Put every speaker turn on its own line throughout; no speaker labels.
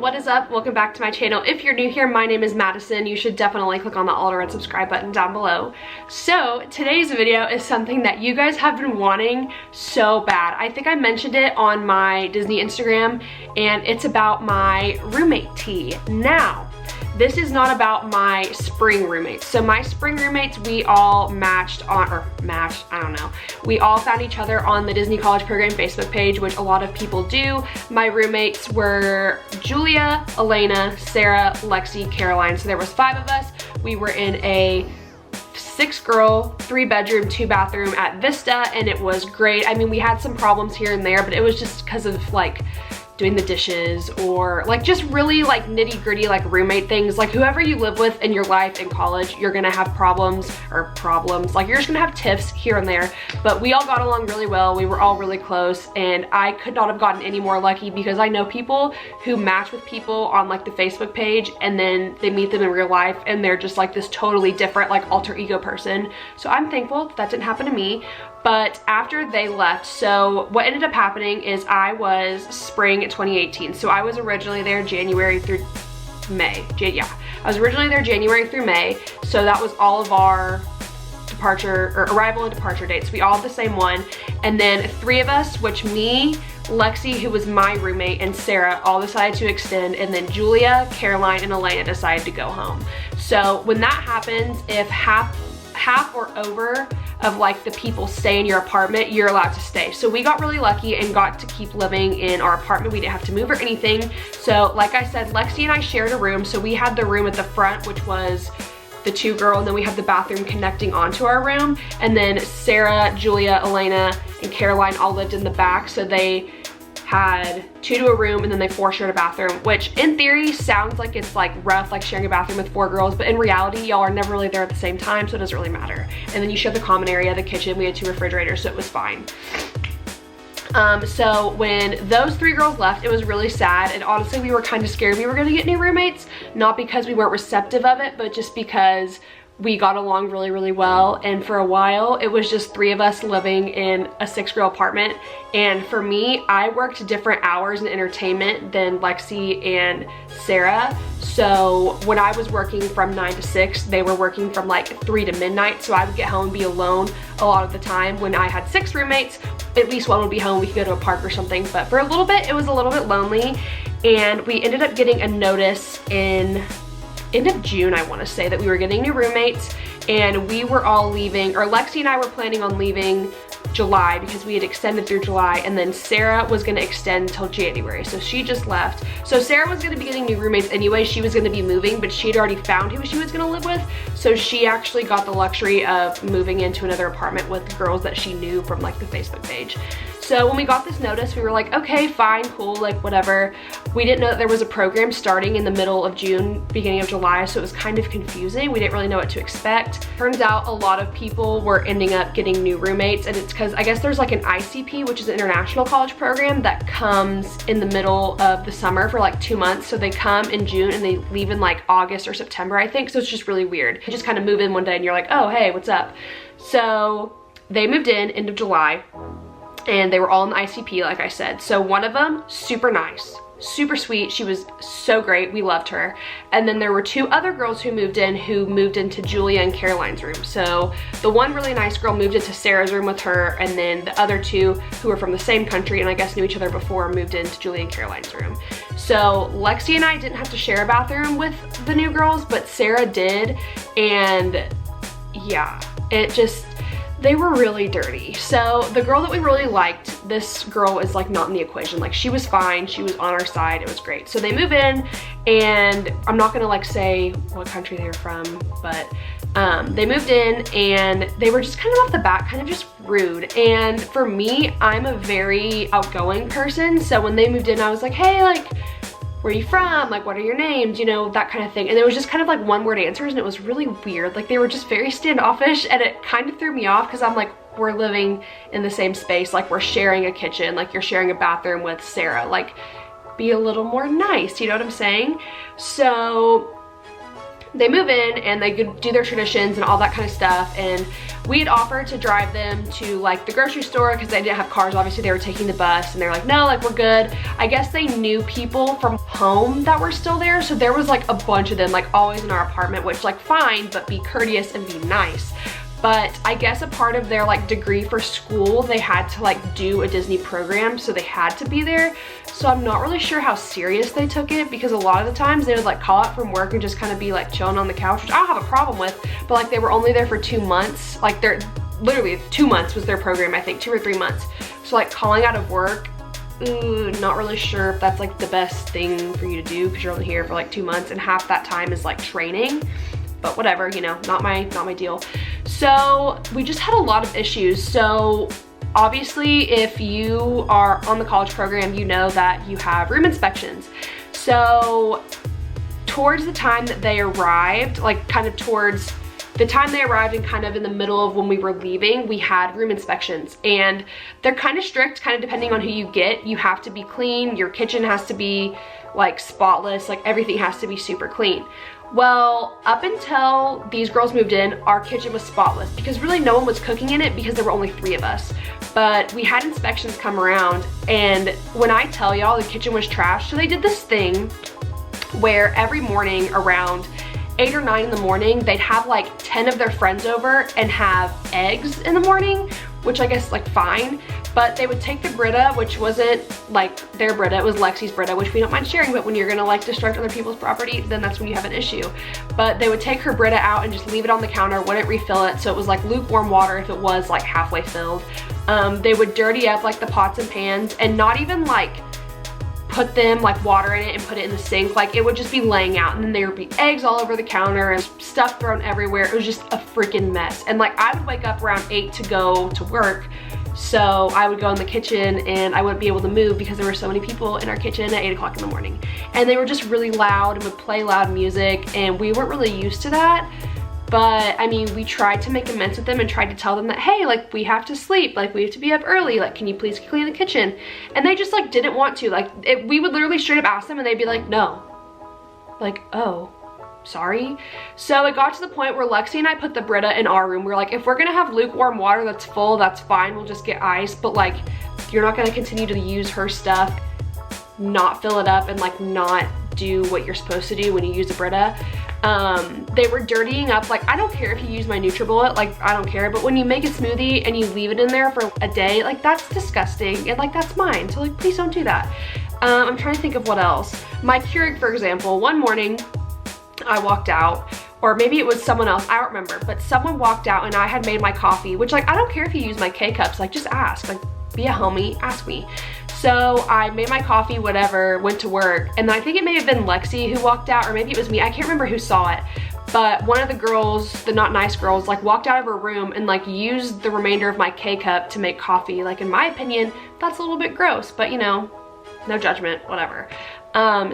what is up? Welcome back to my channel. If you're new here, my name is Madison. You should definitely click on the all red subscribe button down below. So today's video is something that you guys have been wanting so bad. I think I mentioned it on my Disney Instagram, and it's about my roommate tea. Now, this is not about my spring roommates. So my spring roommates, we all we all found each other on the Disney College Program Facebook page, which a lot of people do. My roommates were Julia, Elena, Sarah, Lexi, Caroline. So there was 5 of us. We were in a 6-girl, 3-bedroom, 2-bathroom at Vista, and it was great. I mean, we had some problems here and there, but it was just because of like doing the dishes or like just really like nitty gritty like roommate things. Like whoever you live with in your life in college, you're gonna have problems, like you're just gonna have tiffs here and there. But we all got along really well. We were all really close, and I could not have gotten any more lucky because I know people who match with people on like the Facebook page and then they meet them in real life and they're just like this totally different like alter ego person. So I'm thankful that didn't happen to me. But after they left, so what ended up happening is I was spring 2018. So I was originally there January through May. I was originally there January through May. So that was all of our departure or arrival and departure dates. We all had the same one. And then 3 of us, which me, Lexi, who was my roommate, and Sarah all decided to extend, and then Julia, Caroline, and Elena decided to go home. So when that happens, if half or over of like the people stay in your apartment, you're allowed to stay. So we got really lucky and got to keep living in our apartment. We didn't have to move or anything. So like I said, Lexi and I shared a room. So we had the room at the front, which was the 2-girl, and then we had the bathroom connecting onto our room. And then Sarah, Julia, Elena, and Caroline all lived in the back. So they had 2 to a room, and then they 4 shared a bathroom, which in theory sounds like it's like rough, like sharing a bathroom with 4 girls, but in reality, y'all are never really there at the same time, so it doesn't really matter. And then you share the common area, the kitchen. We had 2 refrigerators, so it was fine. So when those 3 girls left, it was really sad, and honestly, we were kind of scared we were gonna get new roommates, not because we weren't receptive of it, but just because we got along really, really well. And for a while, it was just 3 of us living in a 6-girl apartment. And for me, I worked different hours in entertainment than Lexi and Sarah. So when I was working from 9 to 6, they were working from like 3 to midnight. So I would get home and be alone a lot of the time. When I had 6 roommates, at least one would be home. We could go to a park or something. But for a little bit, it was a little bit lonely. And we ended up getting a notice in end of June, I want to say, that we were getting new roommates, and we were all leaving, or Lexi and I were planning on leaving July because we had extended through July, and then Sarah was going to extend till January, so she just left. So Sarah was going to be getting new roommates anyway. She was going to be moving, but she had already found who she was going to live with, so she actually got the luxury of moving into another apartment with girls that she knew from like the Facebook page. So when we got this notice, we were like, okay, fine, cool, like whatever. We didn't know that there was a program starting in the middle of June, beginning of July, so it was kind of confusing. We didn't really know what to expect. Turns out a lot of people were ending up getting new roommates, and it's because I guess there's like an ICP, which is an international college program that comes in the middle of the summer for like 2 months. So they come in June and they leave in like August or September, I think. So it's just really weird. You just kind of move in one day and you're like, oh, hey, what's up? So they moved in end of July, and they were all in the ICP, like I said. So one of them, super nice, super sweet. She was so great. We loved her. And then there were 2 other girls who moved into Julia and Caroline's room. So the one really nice girl moved into Sarah's room with her, and then the other 2 who were from the same country and I guess knew each other before moved into Julia and Caroline's room. So Lexi and I didn't have to share a bathroom with the new girls, but Sarah did. And yeah, they were really dirty. So the girl that we really liked, this girl is like not in the equation. Like she was fine, she was on our side, it was great. So they move in, and I'm not gonna like say what country they were from, but they moved in and they were just kind of off the bat, kind of just rude. And for me, I'm a very outgoing person. So when they moved in, I was like, hey, like, where are you from? Like, what are your names? You know, that kind of thing. And it was just kind of like one-word answers, and it was really weird. Like, they were just very standoffish, and it kind of threw me off because I'm like, we're living in the same space. Like, we're sharing a kitchen. Like, you're sharing a bathroom with Sarah. Like, be a little more nice. You know what I'm saying? So they move in and they do their traditions and all that kind of stuff, and we had offered to drive them to like the grocery store because they didn't have cars. Obviously they were taking the bus, and they were like, no, like we're good. I guess they knew people from home that were still there, so there was like a bunch of them like always in our apartment, which like fine, but be courteous and be nice. But I guess a part of their like degree for school, they had to like do a Disney program, so they had to be there. So I'm not really sure how serious they took it, because a lot of the times they would like call out from work and just kind of be like chilling on the couch, which I don't have a problem with, but like they were only there for 2 months. Like they're literally 2 months was their program, I think 2 or 3 months. So like calling out of work, not really sure if that's like the best thing for you to do, because you're only here for like 2 months and half that time is like training. But whatever, you know, not my deal. So we just had a lot of issues. So obviously if you are on the college program, you know that you have room inspections. So towards the time that they arrived, like kind of towards the time they arrived and kind of in the middle of when we were leaving, we had room inspections, and they're kind of strict, kind of depending on who you get. You have to be clean, your kitchen has to be like spotless, like everything has to be super clean. Well, up until these girls moved in, our kitchen was spotless because really no one was cooking in it because there were only 3 of us. But we had inspections come around, and when I tell y'all, the kitchen was trashed. So they did this thing where every morning around 8 or 9 in the morning, they'd have like 10 of their friends over and have eggs in the morning, which I guess like fine. But they would take the Brita, which wasn't like their Brita, it was Lexi's Brita, which we don't mind sharing, but when you're gonna like destruct other people's property, then that's when you have an issue. But they would take her Brita out and just leave it on the counter, wouldn't refill it, so it was like lukewarm water if it was like halfway filled. They would dirty up like the pots and pans and not even like put them like water in it and put it in the sink. Like it would just be laying out, and then there would be eggs all over the counter and stuff thrown everywhere. It was just a freaking mess. And like I would wake up around 8 to go to work, so I would go in the kitchen and I wouldn't be able to move because there were so many people in our kitchen at 8 o'clock in the morning. And they were just really loud and would play loud music, and we weren't really used to that. But I mean, we tried to make amends with them and tried to tell them that, hey, like we have to sleep, like we have to be up early, like can you please clean the kitchen? And they just like didn't want to. Like we would literally straight up ask them and they'd be like, no. Like, oh, sorry. So it got to the point where Lexi and I put the Brita in our room. We were like, if we're gonna have lukewarm water that's full, that's fine, we'll just get ice, but like you're not gonna continue to use her stuff, not fill it up, and like not do what you're supposed to do when you use a Brita. They were dirtying up, like I don't care if you use my NutriBullet, like I don't care, but when you make a smoothie and you leave it in there for a day, like that's disgusting, and like that's mine, so like please don't do that. I'm trying to think of what else. My Keurig, for example, one morning I walked out, or maybe it was someone else, I don't remember, but someone walked out and I had made my coffee, which like I don't care if you use my K-cups, like just ask, like be a homie, ask me. So I made my coffee, whatever, went to work, and I think it may have been Lexi who walked out, or maybe it was me, I can't remember who saw it, but one of the girls, the not nice girls, like walked out of her room and like used the remainder of my K-cup to make coffee. Like in my opinion, that's a little bit gross, but you know, no judgment, whatever.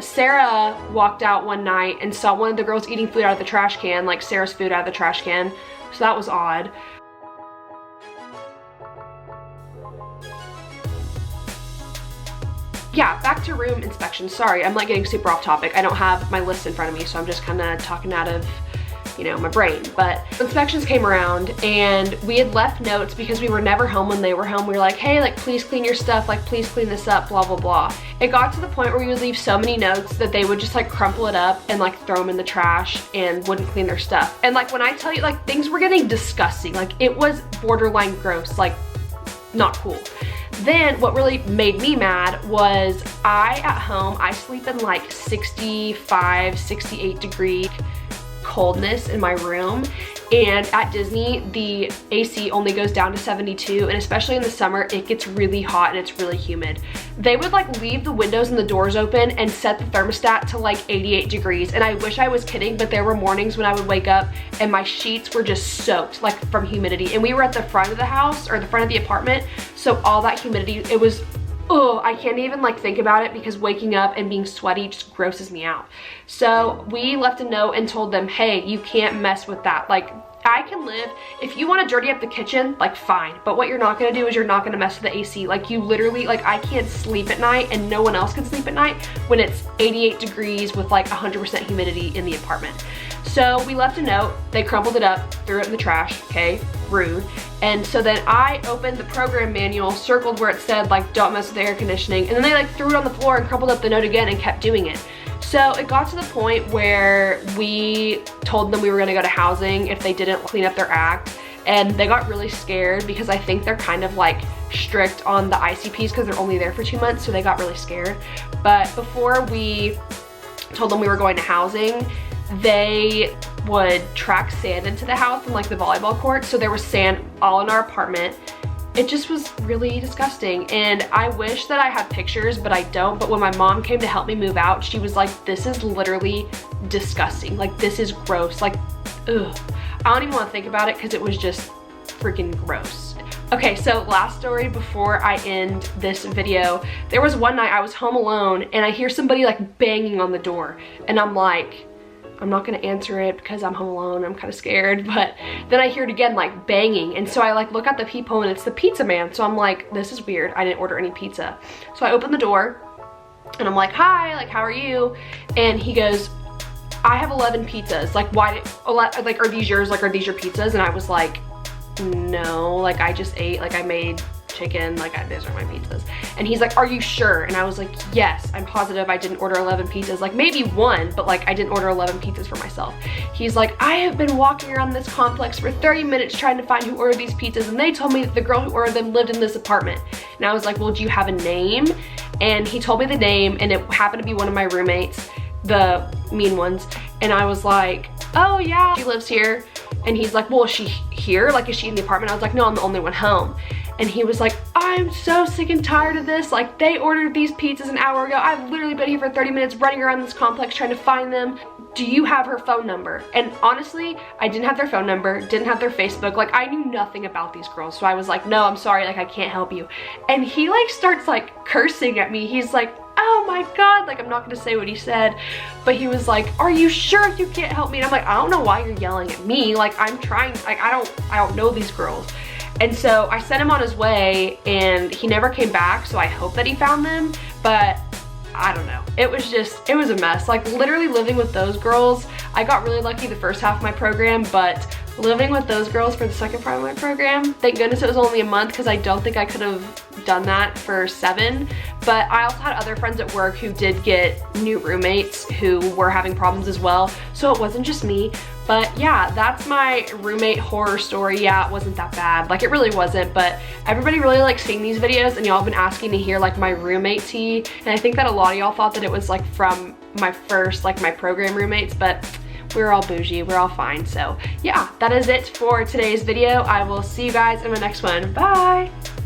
Sarah walked out one night and saw one of the girls eating food out of the trash can, like Sarah's food out of the trash can, so that was odd. Yeah, back to room inspection. Sorry, I'm like getting super off topic. I don't have my list in front of me, so I'm just kind of talking out of, you know, my brain. But inspections came around and we had left notes because we were never home when they were home. We were like, hey, like please clean your stuff, like please clean this up, blah, blah, blah. It got to the point where we would leave so many notes that they would just like crumple it up and like throw them in the trash and wouldn't clean their stuff. And like when I tell you, like things were getting disgusting. Like it was borderline gross, like not cool. Then what really made me mad was at home, I sleep in like 65, 68 degree coldness in my room, and at Disney the AC only goes down to 72, and especially in the summer it gets really hot and it's really humid. They would like leave the windows and the doors open and set the thermostat to like 88 degrees, and I wish I was kidding, but there were mornings when I would wake up and my sheets were just soaked like from humidity, and we were at the front of the house, or the front of the apartment, so all that humidity, it was, oh, I can't even like think about it because waking up and being sweaty just grosses me out. So we left a note and told them, hey, you can't mess with that. Like I can live, if you want to dirty up the kitchen, like fine, but what you're not going to do is you're not going to mess with the AC. Like you literally, like I can't sleep at night and no one else can sleep at night when it's 88 degrees with like 100% humidity in the apartment. So we left a note, they crumpled it up, threw it in the trash, okay, rude. And so then I opened the program manual, circled where it said like, don't mess with the air conditioning, and then they like threw it on the floor and crumpled up the note again and kept doing it. So it got to the point where we told them we were gonna go to housing if they didn't clean up their act. And they got really scared because I think they're kind of like strict on the ICPs because they're only there for 2 months, so they got really scared. But before we told them we were going to housing, they would track sand into the house from like the volleyball court, so there was sand all in our apartment. It just was really disgusting, and I wish that I had pictures, but I don't. But when my mom came to help me move out, she was like, this is literally disgusting, like this is gross, like ugh. I don't even want to think about it because it was just freaking gross. Okay, so last story before I end this video. There was one night I was home alone and I hear somebody like banging on the door, and I'm like, I'm not gonna answer it because I'm home alone, I'm kind of scared. But then I hear it again, like banging, and so I like look out the peephole and it's the pizza man. So I'm like, this is weird, I didn't order any pizza. So I open the door and I'm like, hi, like how are you? And he goes, I have 11 pizzas, like why did, like are these yours, like are these your pizzas? And I was like, no, like I just ate, like I made chicken, like these are my pizzas. And he's like, are you sure? And I was like, yes, I'm positive I didn't order 11 pizzas, like maybe one, but like I didn't order 11 pizzas for myself. He's like, I have been walking around this complex for 30 minutes trying to find who ordered these pizzas, and they told me that the girl who ordered them lived in this apartment. And I was like, well, do you have a name? And he told me the name, and it happened to be one of my roommates, the mean ones. And I was like, oh yeah, she lives here. And he's like, well, is she here? Like, is she in the apartment? I was like, no, I'm the only one home. And he was like, I'm so sick and tired of this. Like, they ordered these pizzas an hour ago. I've literally been here for 30 minutes running around this complex trying to find them. Do you have her phone number? And honestly, I didn't have their phone number, didn't have their Facebook. Like, I knew nothing about these girls. So I was like, no, I'm sorry, like I can't help you. And he like starts like cursing at me. He's like, oh my God, like I'm not gonna say what he said, but he was like, are you sure you can't help me? And I'm like, I don't know why you're yelling at me. Like I'm trying, like I don't know these girls. And so I sent him on his way and he never came back. So I hope that he found them, but I don't know. It was a mess. Like literally living with those girls, I got really lucky the first half of my program, but living with those girls for the second part of my program, thank goodness it was only a month because I don't think I could have done that for 7. But I also had other friends at work who did get new roommates who were having problems as well. So it wasn't just me. But yeah, that's my roommate horror story. Yeah, it wasn't that bad. Like it really wasn't, but everybody really likes seeing these videos, and y'all have been asking to hear like my roommate tea. And I think that a lot of y'all thought that it was like from my first, like my program roommates, but we're all bougie, we're all fine. So yeah, that is it for today's video. I will see you guys in my next one. Bye.